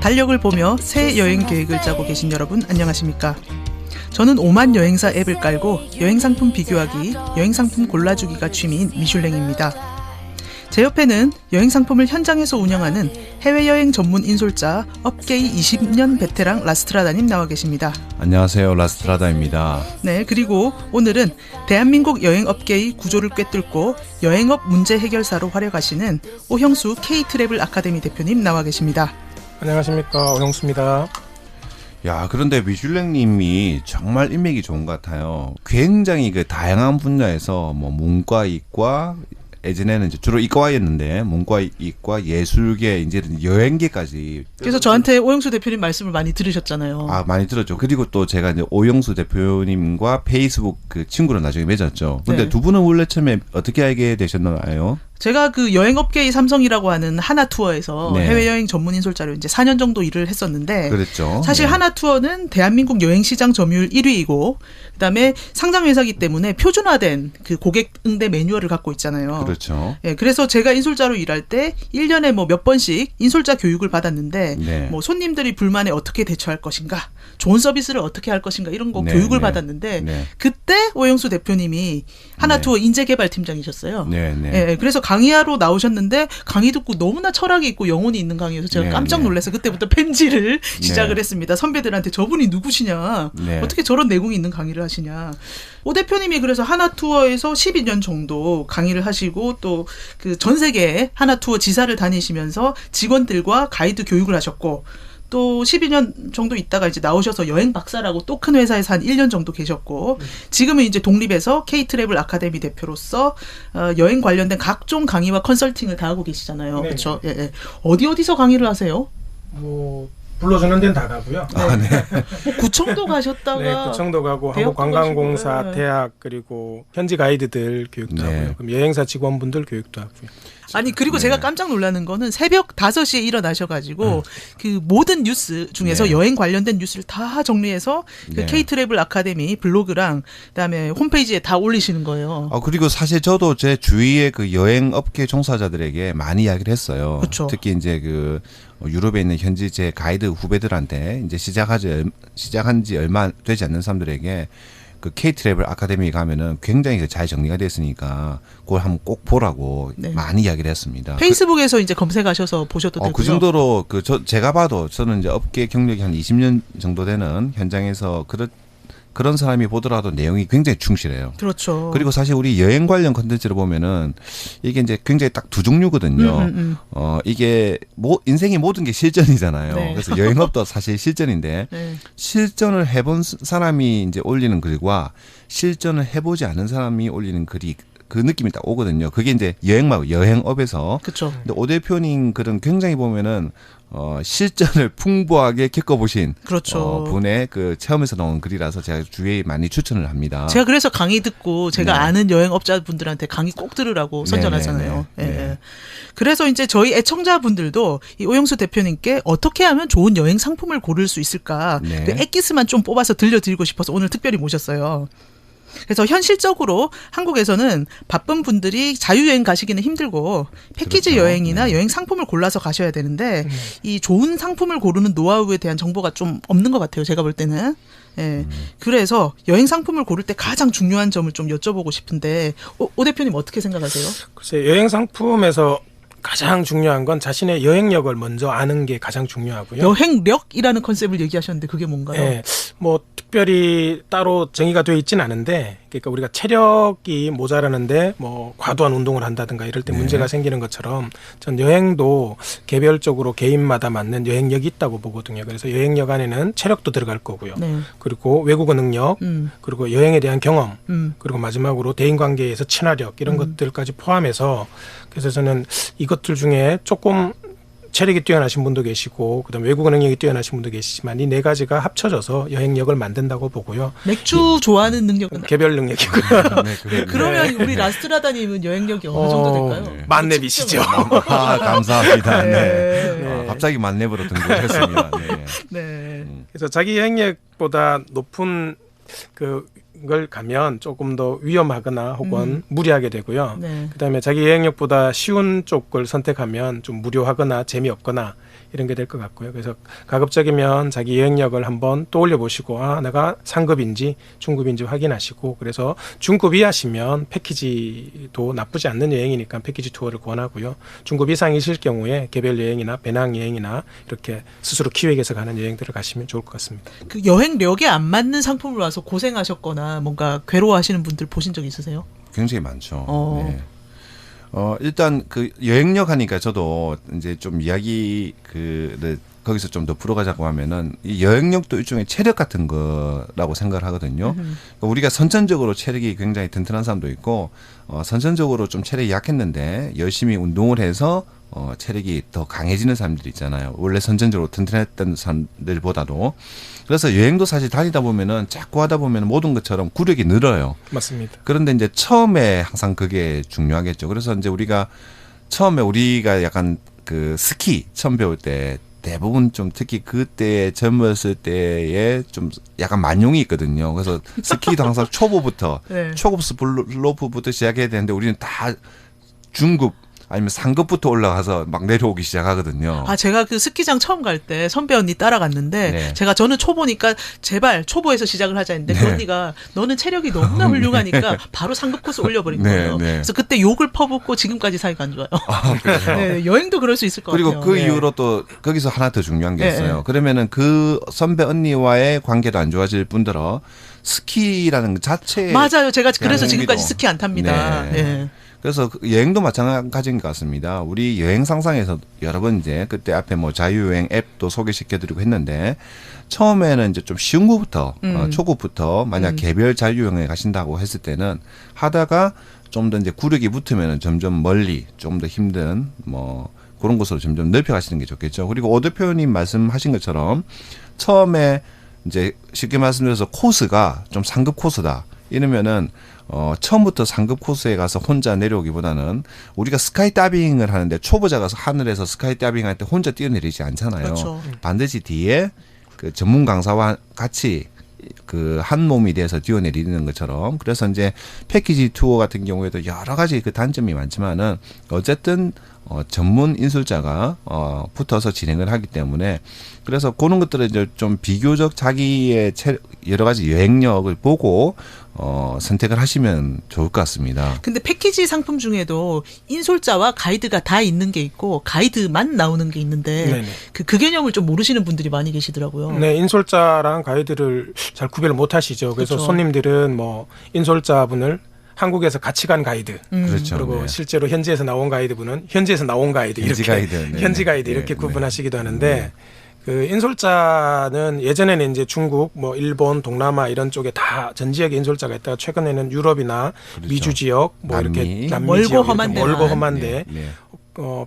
달력을 보며 새 여행 계획을 짜고 계신 여러분 안녕하십니까? 저는 오만 여행사 앱을 깔고 여행상품 비교하기, 여행상품 골라주기가 취미인 미슐랭입니다. 제 옆에는 여행상품을 현장에서 운영하는 해외여행 전문 인솔자 업계의 20년 베테랑 라스트라다님 나와 계십니다. 안녕하세요, 라스트라다입니다. 네, 그리고 오늘은 대한민국 여행업계의 구조를 꿰뚫고 여행업 문제 해결사로 활약하시는 오형수 K트래블 아카데미 대표님 나와 계십니다. 안녕하십니까, 오형수입니다. 야, 그런데 미슐랭님이 정말 인맥이 좋은 것 같아요. 굉장히 그 다양한 분야에서 뭐 문과, 이과, 예전에는 이제 주로 이과였는데 문과, 이과, 예술계, 이제는 여행계까지. 그래서 저한테 오형수 대표님 말씀을 많이 들으셨잖아요. 아, 많이 들었죠. 그리고 또 제가 이제 오형수 대표님과 페이스북 그 친구를 나중에 맺었죠. 근데 네. 두 분은 원래 처음에 어떻게 알게 되셨나요? 제가 그 여행업계의 삼성이라고 하는 하나투어에서 네. 해외여행 전문 인솔자로 이제 4년 정도 일을 했었는데 그랬죠. 사실 네. 하나투어는 대한민국 여행시장 점유율 1위이고 그다음에 상장회사이기 때문에 표준화된 그 고객 응대 매뉴얼을 갖고 있잖아요. 그렇죠. 예, 그래서 제가 인솔자로 일할 때 1년에 뭐 몇 번씩 인솔자 교육을 받았는데 네. 뭐 손님들이 불만에 어떻게 대처할 것인가, 좋은 서비스를 어떻게 할 것인가 이런 거 네, 교육을 네. 받았는데 네. 그때 오형수 대표님이 하나투어 인재개발팀장이셨어요. 네, 네. 예, 그래서 강의하러 나오셨는데 강의 듣고 너무나 철학이 있고 영혼이 있는 강의여서 제가 네, 깜짝 네. 놀라서 그때부터 펜지를 시작을 네. 했습니다. 선배들한테 저분이 누구시냐, 네. 어떻게 저런 내공이 있는 강의를 하시냐. 오 대표님이 그래서 하나투어에서 12년 정도 강의를 하시고 또 그 전 세계 하나투어 지사를 다니시면서 직원들과 가이드 교육을 하셨고 또 12년 정도 있다가 이제 나오셔서 여행 박사라고 또 큰 회사에서 한 1년 정도 계셨고 지금은 이제 독립해서 K트래블 아카데미 대표로서 여행 관련된 각종 강의와 컨설팅을 다 하고 계시잖아요. 네. 그렇죠? 예, 예. 어디서 강의를 하세요? 뭐 불러주는 데는 다 가고요. 뭐 구청도 가셨다가 네, 구청도 가고 대학도 한국관광공사, 가시고, 네. 대학 그리고 현지 가이드들 교육도 네. 하고요. 그럼 여행사 직원분들 교육도 하고요. 아니 그리고 네. 제가 깜짝 놀라는 거는 새벽 5시에 일어나셔가지고 그 모든 뉴스 중에서 네. 여행 관련된 뉴스를 다 정리해서 그 네. K트래블 아카데미 블로그랑 그다음에 홈페이지에 다 올리시는 거예요. 그리고 사실 저도 제 주위의 그 여행 업계 종사자들에게 많이 이야기를 했어요. 그쵸. 특히 이제 그 유럽에 있는 현지 제 가이드 후배들한테 이제 시작한 지 얼마 되지 않는 사람들에게 그 K트래블 아카데미 가면은 굉장히 잘 정리가 됐으니까 그걸 한번 꼭 보라고 네. 많이 이야기를 했습니다. 페이스북에서 이제 검색하셔서 보셔도 되고요. 그 정도로 제가 봐도 저는 이제 업계 경력이 한 20년 정도 되는 현장에서 그런 사람이 보더라도 내용이 굉장히 충실해요. 그렇죠. 그리고 사실 우리 여행 관련 컨텐츠를 보면은 이게 이제 굉장히 딱 두 종류거든요. 이게 인생의 모든 게 실전이잖아요. 네. 그래서 여행업도 사실 실전인데 네. 실전을 해본 사람이 이제 올리는 글과 실전을 해보지 않은 사람이 올리는 글이 그 느낌이 딱 오거든요. 그게 이제 여행 말고 여행업에서. 그렇죠. 근데 오 대표님 글은 굉장히 보면은 실전을 풍부하게 겪어보신 그렇죠. 분의 그 체험에서 나온 글이라서 제가 주위에 많이 추천을 합니다. 제가 그래서 강의 듣고 제가 네. 아는 여행업자분들한테 강의 꼭 들으라고 선전하잖아요. 네, 네, 네. 예, 예. 그래서 이제 저희 애청자분들도 이 오형수 대표님께 어떻게 하면 좋은 여행 상품을 고를 수 있을까 네. 그 엑기스만 좀 뽑아서 들려드리고 싶어서 오늘 특별히 모셨어요. 그래서 현실적으로 한국에서는 바쁜 분들이 자유여행 가시기는 힘들고 패키지 그렇죠. 여행이나 네. 여행 상품을 골라서 가셔야 되는데 이 좋은 상품을 고르는 노하우에 대한 정보가 좀 없는 것 같아요. 제가 볼 때는. 예. 그래서 여행 상품을 고를 때 가장 중요한 점을 좀 여쭤보고 싶은데 오 대표님 어떻게 생각하세요? 글쎄 여행 상품에서 가장 중요한 건 자신의 여행력을 먼저 아는 게 가장 중요하고요. 여행력이라는 컨셉을 얘기하셨는데 그게 뭔가요? 네, 뭐 특별히 따로 정의가 되어 있지는 않은데, 그러니까 우리가 체력이 모자라는데 뭐 과도한 운동을 한다든가 이럴 때 문제가 생기는 것처럼 전 여행도 개별적으로 개인마다 맞는 여행력이 있다고 보거든요. 그래서 여행력 안에는 체력도 들어갈 거고요. 네. 그리고 외국어 능력, 그리고 여행에 대한 경험, 그리고 마지막으로 대인관계에서 친화력 이런 것들까지 포함해서 그래서 저는 이것들 중에 조금 체력이 뛰어나신 분도 계시고 그다음에 외국어 능력이 뛰어나신 분도 계시지만 이 네 가지가 합쳐져서 여행력을 만든다고 보고요. 맥주 좋아하는 능력은 개별 능력이고요. 네, 그러면 우리 라스트라다님은 여행력이 어느 정도 될까요? 만렙이시죠. 감사합니다. 네. 네. 갑자기 만렙으로 등극했습니다. 네. 네. 그래서 자기 여행력보다 높은 걸 가면 조금 더 위험하거나 혹은 무리하게 되고요. 네. 그다음에 자기 여행력보다 쉬운 쪽을 선택하면 좀 무료하거나 재미없거나 이런 게 될 것 같고요. 그래서 가급적이면 자기 여행력을 한번 떠올려 보시고 내가 상급인지 중급인지 확인하시고 그래서 중급 이하시면 패키지도 나쁘지 않는 여행이니까 패키지 투어를 권하고요. 중급 이상이실 경우에 개별 여행이나 배낭 여행이나 이렇게 스스로 기획해서 가는 여행들을 가시면 좋을 것 같습니다. 그 여행력에 안 맞는 상품을 와서 고생하셨거나 뭔가 괴로워하시는 분들 보신 적 있으세요? 굉장히 많죠. 네. 일단 그 여행력 하니까 저도 이제 좀 이야기 거기서 좀 더 풀어가자고 하면은 이 여행력도 일종의 체력 같은 거라고 생각을 하거든요. 그러니까 우리가 선천적으로 체력이 굉장히 튼튼한 사람도 있고 선천적으로 좀 체력이 약했는데 열심히 운동을 해서 체력이 더 강해지는 사람들이 있잖아요. 원래 선천적으로 튼튼했던 사람들보다도. 그래서 여행도 사실 다니다 보면은 자꾸 하다 보면 모든 것처럼 구력이 늘어요. 맞습니다. 그런데 이제 처음에 항상 그게 중요하겠죠. 그래서 이제 우리가 약간 그 스키 처음 배울 때 대부분 좀 특히 그때 젊었을 때에 좀 약간 만용이 있거든요. 그래서 스키도 항상 초보부터 네. 초급 슬로프부터 시작해야 되는데 우리는 다 중급 아니면 상급부터 올라가서 막 내려오기 시작하거든요. 제가 그 스키장 처음 갈 때 선배 언니 따라갔는데 네. 저는 초보니까 제발 초보에서 시작을 하자 했는데 그 언니가 너는 체력이 너무나 훌륭하니까 바로 상급 코스 올려버린 거예요. 네. 그래서 그때 욕을 퍼붓고 지금까지 사이가 안 좋아요. 네, 여행도 그럴 수 있을 것 그리고 같아요. 그 네. 이후로 또 거기서 하나 더 중요한 게 네, 있어요. 네. 그러면은 그 선배 언니와의 관계도 안 좋아질 뿐더러 스키라는 것 자체에 맞아요. 제가 그래서 여행비도. 지금까지 스키 안 탑니다. 네. 네. 그래서 여행도 마찬가지인 것 같습니다. 우리 여행 상상에서 여러 번 이제 그때 앞에 뭐 자유여행 앱도 소개시켜드리고 했는데 처음에는 이제 좀 쉬운 거부터 초급부터 만약 개별 자유여행에 가신다고 했을 때는 하다가 좀 더 이제 구력이 붙으면은 점점 멀리 좀 더 힘든 뭐 그런 곳으로 점점 넓혀가시는 게 좋겠죠. 그리고 오 대표님 말씀하신 것처럼 처음에 이제 쉽게 말씀드려서 코스가 좀 상급 코스다 이러면은 처음부터 상급 코스에 가서 혼자 내려오기보다는 우리가 스카이 다이빙을 하는데 초보자 가서 하늘에서 스카이 다이빙 할 때 혼자 뛰어내리지 않잖아요. 그렇죠. 반드시 뒤에 그 전문 강사와 같이 그 한 몸이 돼서 뛰어내리는 것처럼 그래서 이제 패키지 투어 같은 경우에도 여러 가지 그 단점이 많지만은 어쨌든 전문 인솔자가 붙어서 진행을 하기 때문에 그래서 그런 것들을 이제 좀 비교적 자기의 여러 가지 여행력을 보고 선택을 하시면 좋을 것 같습니다. 근데 패키지 상품 중에도 인솔자와 가이드가 다 있는 게 있고 가이드만 나오는 게 있는데 그 개념을 좀 모르시는 분들이 많이 계시더라고요. 네, 인솔자랑 가이드를 잘 구별을 못 하시죠. 그래서 그렇죠. 손님들은 뭐 인솔자분을 한국에서 같이 간 가이드, 그렇죠. 그리고 네. 실제로 현지에서 나온 가이드분은 현지에서 나온 가이드 현지 이렇게 가이드, 네. 현지 가이드 이렇게 네. 구분하시기도 하는데 그 인솔자는 예전에는 이제 중국, 뭐 일본, 동남아 이런 쪽에 다 전 지역에 인솔자가 있다가 최근에는 유럽이나 그렇죠. 미주 지역, 뭐 남미. 이렇게 남미 멀고 지역, 험한 이렇게 멀고 데만. 험한데 네.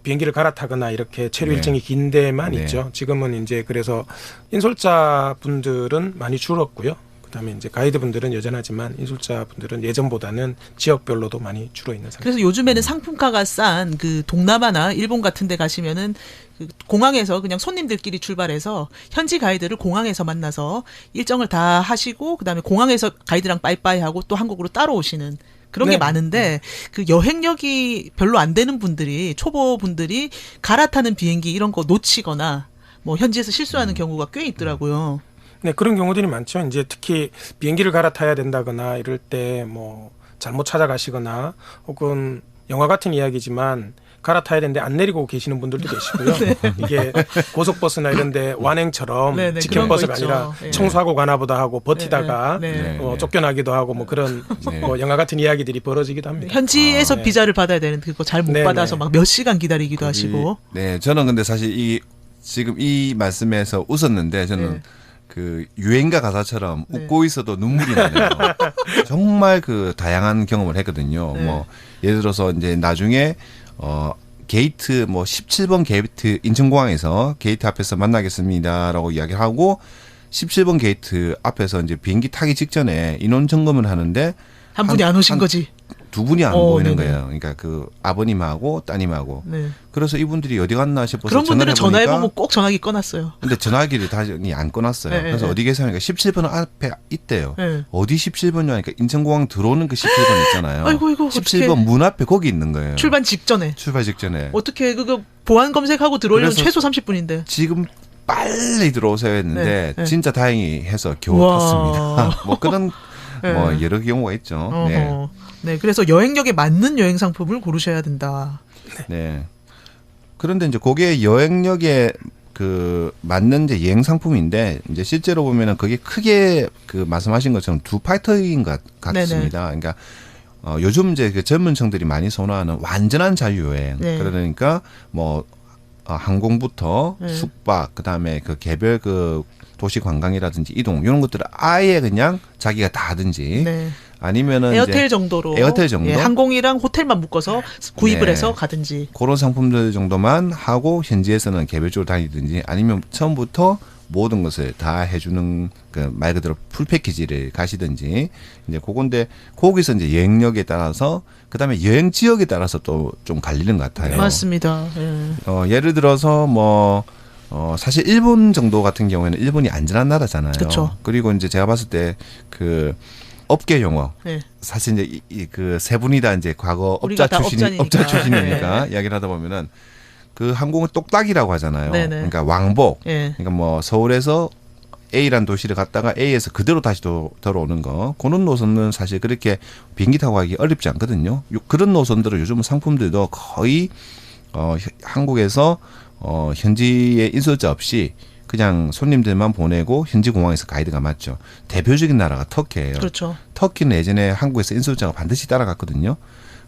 비행기를 갈아타거나 이렇게 체류 네. 일정이 긴 데만 네. 있죠. 지금은 이제 그래서 인솔자 분들은 많이 줄었고요. 그다음에 이제 가이드 분들은 여전하지만 인솔자 분들은 예전보다는 지역별로도 많이 줄어 있는 상태. 그래서 요즘에는 상품가가 싼 그 동남아나 일본 같은 데 가시면은 그 공항에서 그냥 손님들끼리 출발해서 현지 가이드를 공항에서 만나서 일정을 다 하시고 그다음에 공항에서 가이드랑 빠이빠이 하고 또 한국으로 따로 오시는 그런 게 많은데 그 여행력이 별로 안 되는 분들이 초보 분들이 갈아타는 비행기 이런 거 놓치거나 뭐 현지에서 실수하는 경우가 꽤 있더라고요. 네, 그런 경우들이 많죠. 이제 특히 비행기를 갈아타야 된다거나 이럴 때 뭐 잘못 찾아가시거나 혹은 영화 같은 이야기지만 갈아타야 되는데 안 내리고 계시는 분들도 계시고요. 이게 고속버스나 이런 데 완행처럼 네네, 직행버스가 그런 거 아니라 있죠. 네. 청소하고 가나 보다 하고 버티다가 네. 쫓겨나기도 하고 뭐 그런 네. 뭐 영화 같은 이야기들이 벌어지기도 합니다. 현지에서 네. 비자를 받아야 되는데 그거 잘 못 네, 받아서 네. 막 몇 시간 기다리기도 하시고. 네, 저는 근데 사실 지금 이 말씀에서 웃었는데 저는 네. 그 유행가 가사처럼 네. 웃고 있어도 눈물이 나네요. 정말 그 다양한 경험을 했거든요. 네. 뭐 예를 들어서 이제 나중에 게이트 뭐 17번 게이트 인천공항에서 게이트 앞에서 만나겠습니다라고 이야기하고 17번 게이트 앞에서 이제 비행기 타기 직전에 인원 점검을 하는데 한 분이 안 오신 거지. 두 분이 안 보이는 네네. 거예요. 그러니까 그 아버님하고 따님하고. 네. 그래서 이분들이 어디 갔나 싶어서 그런 분들은 전화를 해보니까 전화해보면 꼭 전화기 꺼놨어요. 근데 전화기를 다시 안 꺼놨어요. 네, 그래서 네. 어디 계세요? 하니까 17번 앞에 있대요. 네. 어디 17번이냐 하니까 인천공항 들어오는 그 17번 있잖아요. 아이고, 17번 문 앞에 거기 있는 거예요. 출발 직전에. 출발 직전에. 어떻게 그거 보안 검색하고 들어오려면 그래서 최소 30분인데. 지금 빨리 들어오세요 했는데 진짜 다행히 해서 겨우 탔습니다. 뭐 그런 뭐 여러 경우가 있죠. 네. 네, 그래서 여행력에 맞는 여행 상품을 고르셔야 된다. 네. 그런데 이제 그게 여행력에 그 맞는 이제 여행 상품인데 이제 실제로 보면은 그게 크게 그 말씀하신 것처럼 두 파트인 것 같습니다. 그러니까 요즘 이제 그 젊은층들이 많이 선호하는 완전한 자유여행. 네. 그러니까 뭐 항공부터 네. 숙박 그다음에 그 개별 그 도시 관광이라든지 이동 이런 것들을 아예 그냥 자기가 다 하든지 네. 아니면은 에어텔 이제 정도로 에어텔 정도? 예, 항공이랑 호텔만 묶어서 구입을 네. 해서 가든지. 그런 상품들 정도만 하고 현지에서는 개별적으로 다니든지 아니면 처음부터 모든 것을 다 해주는 그 말 그대로 풀 패키지를 가시든지 이제 그건데 거기서 이제 여행력에 따라서 그다음에 여행 지역에 따라서 또 좀 갈리는 것 같아요. 맞습니다. 예. 예를 들어서 뭐 사실 일본 정도 같은 경우에는 일본이 안전한 나라잖아요. 그쵸. 그리고 이제 제가 봤을 때 그 업계 용어 예. 사실 이제 그 세 분이 다 이제 과거 우리가 업자 다 출신이니까 업자니까. 이야기를 하다 보면은 그 항공은 똑딱이라고 하잖아요. 네네. 그러니까 왕복. 예. 그러니까 뭐 서울에서 A라는 도시를 갔다가 A에서 그대로 다시 돌아오는 거. 그런 노선은 사실 그렇게 비행기 타고 가기 어렵지 않거든요. 그런 노선들은 요즘은 상품들도 거의 한국에서 현지에 인솔자 없이 그냥 손님들만 보내고 현지 공항에서 가이드가 맞죠. 대표적인 나라가 터키예요. 그렇죠. 터키는 예전에 한국에서 인솔자가 반드시 따라갔거든요.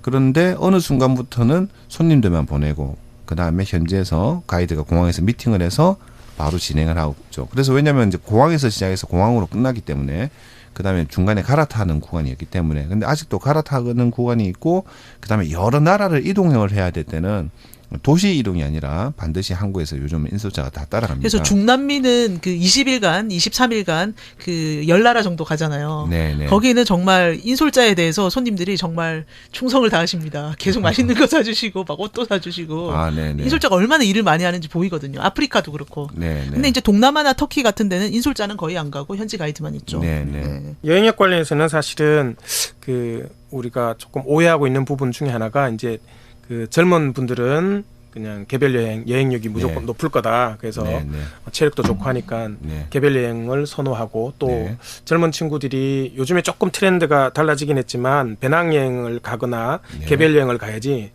그런데 어느 순간부터는 손님들만 보내고 그다음에 현지에서 가이드가 공항에서 미팅을 해서 바로 진행을 하고 있죠. 그래서 왜냐하면 이제 공항에서 시작해서 공항으로 끝나기 때문에 그다음에 중간에 갈아타는 구간이었기 때문에 근데 아직도 갈아타는 구간이 있고 그다음에 여러 나라를 이동을 해야 될 때는 도시 이동이 아니라 반드시 한국에서 요즘 인솔자가 다 따라갑니다. 그래서 중남미는 그 20일간, 23일간 그 10나라 정도 가잖아요. 네네. 거기는 정말 인솔자에 대해서 손님들이 정말 충성을 다하십니다. 계속 맛있는 거 사주시고 막 옷도 사주시고. 네네. 인솔자가 얼마나 일을 많이 하는지 보이거든요. 아프리카도 그렇고. 네네. 근데 이제 동남아나 터키 같은 데는 인솔자는 거의 안 가고 현지 가이드만 있죠. 네네. 네. 여행력 관련해서는 사실은 그 우리가 조금 오해하고 있는 부분 중에 하나가 이제 그 젊은 분들은 그냥 개별 여행력이 무조건 높을 거다. 그래서 체력도 좋고 하니까 개별 여행을 선호하고 또 젊은 친구들이 요즘에 조금 트렌드가 달라지긴 했지만 배낭여행을 가거나 개별 여행을 가야지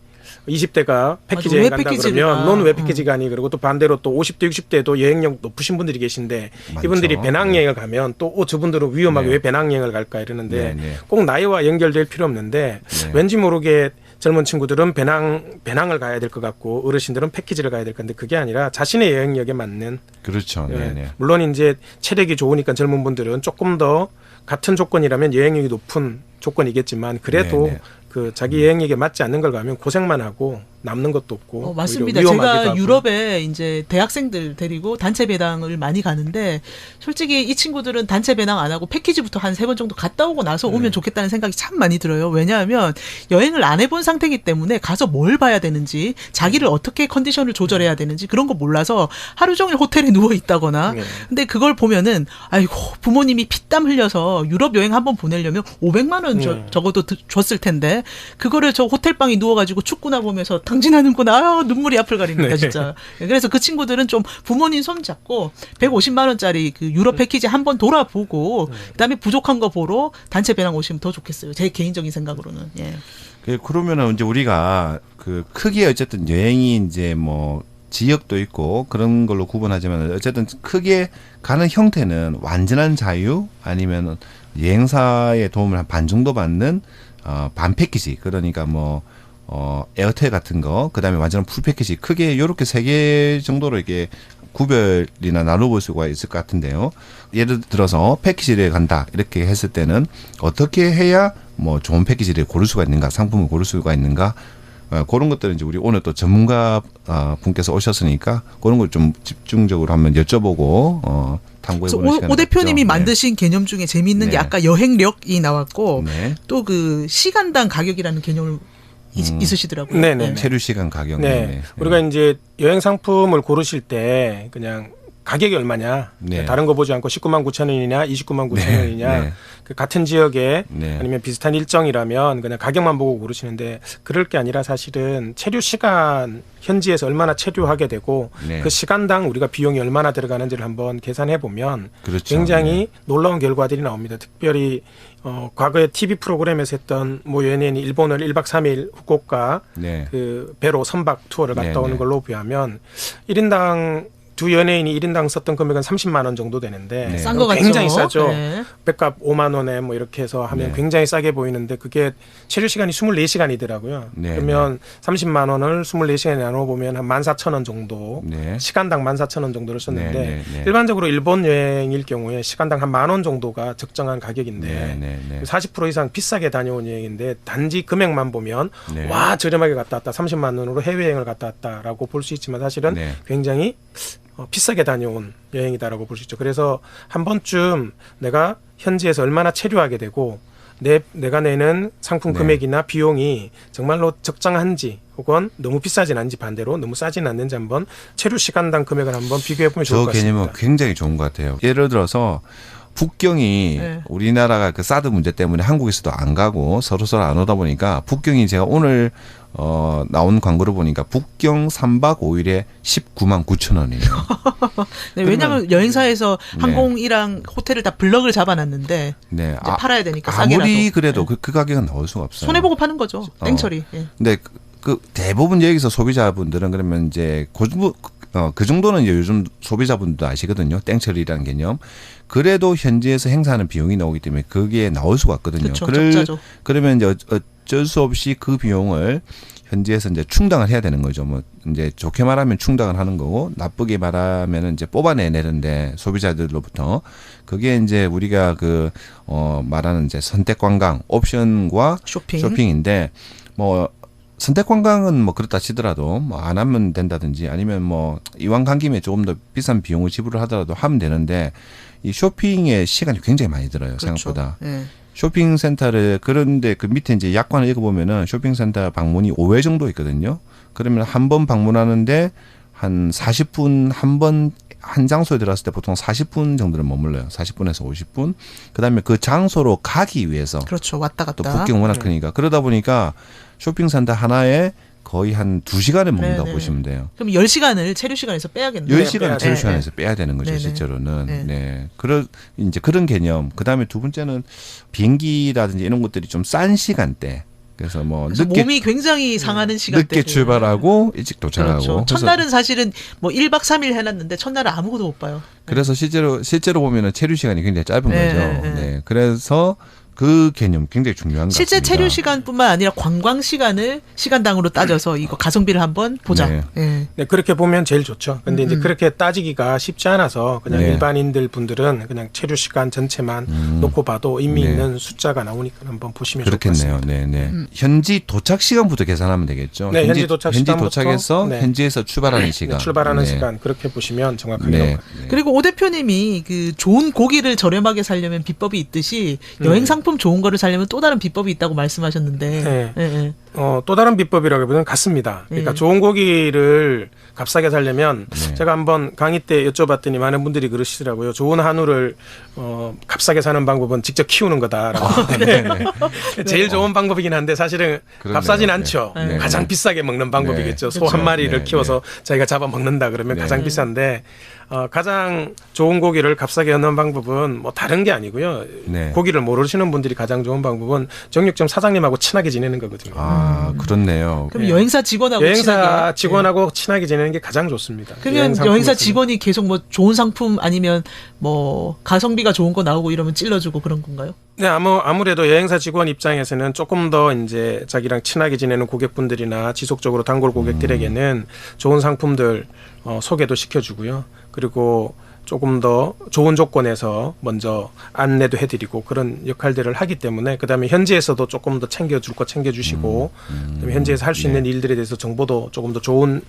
20대가 패키지 여행 간다 그러면 논 왜 패키지 가니 그리고 또 반대로 또 50대 60대도 여행력 높으신 분들이 계신데 많죠. 이분들이 배낭여행을 가면 또 저분들은 위험하게 왜 배낭여행을 갈까 이러는데 꼭 나이와 연결될 필요 없는데 왠지 모르게 젊은 친구들은 배낭을 가야 될 것 같고 어르신들은 패키지를 가야 될 건데 그게 아니라 자신의 여행력에 맞는 그렇죠. 물론 이제 체력이 좋으니까 젊은 분들은 조금 더 같은 조건이라면 여행력이 높은 조건이겠지만 그래도 그 자기 여행력에 맞지 않는 걸 가면 고생만 하고 남는 것도 없고 맞습니다. 제가 유럽에 이제 대학생들 데리고 단체 배낭을 많이 가는데 솔직히 이 친구들은 단체 배낭 안 하고 패키지부터 한 3번 정도 갔다 오고 나서 오면 좋겠다는 생각이 참 많이 들어요. 왜냐하면 여행을 안 해본 상태이기 때문에 가서 뭘 봐야 되는지 자기를 어떻게 컨디션을 조절해야 되는지 그런 거 몰라서 하루 종일 호텔에 누워 있다거나 근데 그걸 보면은 아이고 부모님이 피땀 흘려서 유럽 여행 한번 보내려면 500만 원 적어도 줬을 텐데 그거를 저 호텔방에 누워가지고 축구나 보면서 당진하는구나. 눈물이 앞을 가립니다, 진짜. 그래서 그 친구들은 좀 부모님 손 잡고 150만 원짜리 그 유럽 패키지 한번 돌아보고 그다음에 부족한 거 보러 단체 배낭 오시면 더 좋겠어요. 제 개인적인 생각으로는. 그러면은 이제 우리가 그 크게 어쨌든 여행이 이제 뭐 지역도 있고 그런 걸로 구분하지만 어쨌든 크게 가는 형태는 완전한 자유 아니면 여행사의 도움을 한 반 정도 받는 반 패키지 그러니까 뭐 에어텔 같은 거 그다음에 완전한 풀 패키지 크게 이렇게 3개 정도로 이렇게 구별이나 나눠볼 수가 있을 것 같은데요. 예를 들어서 패키지를 간다 이렇게 했을 때는 어떻게 해야 뭐 좋은 패키지를 고를 수가 있는가 상품을 고를 수가 있는가 그런 것들은 이제 우리 오늘 또 전문가 분께서 오셨으니까 그런 걸 좀 집중적으로 한번 여쭤보고 탐구해보는 시간을 오 대표님이 만드신 개념 중에 재미있는 게 아까 여행력이 나왔고 또 그 시간당 가격이라는 개념을 있으시더라고요. 네네. 체류 시간 가격. 우리가 이제 여행 상품을 고르실 때 그냥 가격이 얼마냐. 다른 거 보지 않고 19만 9천 원이냐 29만 9천 원이냐. 그 같은 지역에 네. 아니면 비슷한 일정이라면 그냥 가격만 보고 고르시는데 그럴 게 아니라 사실은 체류 시간 현지에서 얼마나 체류하게 되고 네. 그 시간당 우리가 비용이 얼마나 들어가는지를 한번 계산해 보면 그렇죠. 굉장히 놀라운 결과들이 나옵니다. 특별히 과거에 TV 프로그램에서 했던 모 연예인이 일본을 1박 3일 후쿠오카 네. 그 배로 선박 투어를 갔다 네, 오는 네. 걸로 비하면 1인당 두 연예인이 1인당 썼던 금액은 30만 원 정도 되는데 네. 싼 거 같죠. 굉장히 싸죠. 네. 백값 5만 원에 뭐 이렇게 해서 하면 네. 굉장히 싸게 보이는데 그게 체류 시간이 24시간이더라고요. 네, 그러면 30만 원을 24시간에 나눠 보면 한 14,000원 정도 네. 시간당 14,000원 정도를 썼는데 네, 네, 네. 일반적으로 일본 여행일 경우에 시간당 한 10,000원 정도가 적정한 가격인데 네, 네. 40% 이상 비싸게 다녀온 여행인데 단지 금액만 보면 네. 와 저렴하게 갔다 왔다 30만 원으로 해외여행을 갔다 왔다라고 볼 수 있지만 사실은 네. 굉장히 비싸게 다녀온 여행이다라고 볼 수 있죠. 그래서 한 번쯤 내가 현지에서 얼마나 체류하게 되고 내가 내는 상품 네. 금액이나 비용이 정말로 적정한지 혹은 너무 비싸진 않은지 반대로 너무 싸진 않는지 한번 체류 시간당 금액을 한번 비교해 보면 좋을 저 것 같습니다. 개념은 굉장히 좋은 것 같아요. 예를 들어서 북경이 네. 우리나라가 그 사드 문제 때문에 한국에서도 안 가고 서로 안 오다 보니까 북경이 제가 오늘 나온 광고를 보니까 북경 3박 5일에 19만 9천 원이에요. 네, 왜냐하면 여행사에서 네. 항공이랑 호텔을 다 블럭을 잡아놨는데 네. 이제 팔아야 되니까 싸게라도. 아무리 그래도 네. 그 가격은 나올 수가 없어요. 손해보고 파는 거죠. 땡처리. 예. 근데 그 대부분 여기서 소비자분들은 그러면 이제 그 정도는 이제 요즘 소비자분들도 아시거든요. 땡처리라는 개념. 그래도 현지에서 행사하는 비용이 나오기 때문에 그게 나올 수가 없거든요. 그렇죠. 적자죠. 그러면 이제 어쩔 수 없이 그 비용을 현지에서 이제 충당을 해야 되는 거죠. 뭐 이제 좋게 말하면 충당을 하는 거고 나쁘게 말하면은 이제 뽑아내는데 소비자들로부터 그게 이제 우리가 말하는 이제 선택 관광 옵션과 쇼핑인데 뭐 선택 관광은 뭐 그렇다 치더라도 뭐 안 하면 된다든지 아니면 뭐 이왕 간 김에 조금 더 비싼 비용을 지불을 하더라도 하면 되는데 이 쇼핑에 시간이 굉장히 많이 들어요. 그렇죠. 생각보다. 예. 쇼핑센터를 그런데 그 밑에 이제 약관을 읽어보면은 쇼핑센터 방문이 5회 정도 있거든요. 그러면 한 번 방문하는데 한 40분 한 장소에 들어갔을 때 보통 40분 정도는 머물러요. 40분에서 50분. 그다음에 그 장소로 가기 위해서 그렇죠. 왔다 갔다. 또 북경 워낙 크니까 그러다 보니까 쇼핑센터 하나에 거의 한 2시간을 먹는다고 네네. 보시면 돼요. 그럼 10시간을 체류 시간에서 빼야겠네요. 10시간을 체류 시간에서 빼야 되는 거죠, 네네. 실제로는. 네. 네. 이제 그런 개념. 그다음에 두 번째는 비행기라든지 이런 것들이 좀 싼 시간대. 그래서 그래서 몸이 굉장히 상하는 시간대. 늦게 출발하고 일찍 도착하고. 그렇죠. 첫날은 사실은 뭐 1박 3일 해놨는데 첫날은 아무것도 못 봐요. 그래서 실제로 보면은 체류 시간이 굉장히 짧은 네, 거죠. 네. 네. 그래서 그 개념 굉장히 중요한 것 실제 같습니다. 체류 시간뿐만 아니라 관광 시간을 시간당으로 따져서 이거 가성비를 한번 보자. 네. 예. 네, 그렇게 보면 제일 좋죠. 근데 이제 그렇게 따지기가 쉽지 않아서 그냥 네. 일반인들 분들은 그냥 체류 시간 전체만 놓고 봐도 이미 네. 있는 숫자가 나오니까 한번 보시면 좋을 것 그렇겠네요. 같습니다. 네. 현지 도착 시간부터 계산하면 되겠죠. 네, 현지 도착 시간부터, 도착해서 네. 현지에서 출발하는 시간. 네, 출발하는 네. 시간 그렇게 보시면 정확하게 네. 나올 것 같아요. 그리고 오 대표님이 그 좋은 고기를 저렴하게 살려면 비법이 있듯이 여행 상품 좋은 거를 살려면 또 다른 비법이 있다고 말씀하셨는데. 네. 예, 예. 또 다른 비법이라기보다는 같습니다. 그러니까 네. 좋은 고기를 값싸게 살려면 네. 제가 한번 강의 때 여쭤봤더니 많은 분들이 그러시더라고요. 좋은 한우를 값싸게 사는 방법은 직접 키우는 거다라고. 제일 좋은 방법이긴 한데 사실은 그렇네요. 값싸진 네. 않죠. 네. 가장 비싸게 먹는 방법이겠죠. 소 그렇죠. 한 마리를 네. 키워서 자기가 잡아 먹는다 그러면 네. 가장 비싼데 가장 좋은 고기를 값싸게 얻는 방법은 뭐 다른 게 아니고요. 네. 고기를 모르시는 분들이 가장 좋은 방법은 정육점 사장님하고 친하게 지내는 거거든요. 아, 그렇네요. 그럼 여행사 직원하고 여행사 친하게. 직원하고 친하게 지내는 게 가장 좋습니다. 그러면 상품을 여행사 쓰면. 직원이 계속 뭐 좋은 상품 아니면 뭐 가성비가 좋은 거 나오고 이러면 찔러주고 그런 건가요? 네, 아무래도 여행사 직원 입장에서는 조금 더 이제 자기랑 친하게 지내는 고객분들이나 지속적으로 단골 고객들에게는 좋은 상품들 소개도 시켜주고요. 그리고 조금 더 좋은 조건에서 먼저 안내도 해드리고 그런 역할들을 하기 때문에 그다음에 현지에서도 조금 더 챙겨줄 거 챙겨주시고 그다음에 현지에서 할 수 있는 일들에 대해서 정보도 조금 더 좋은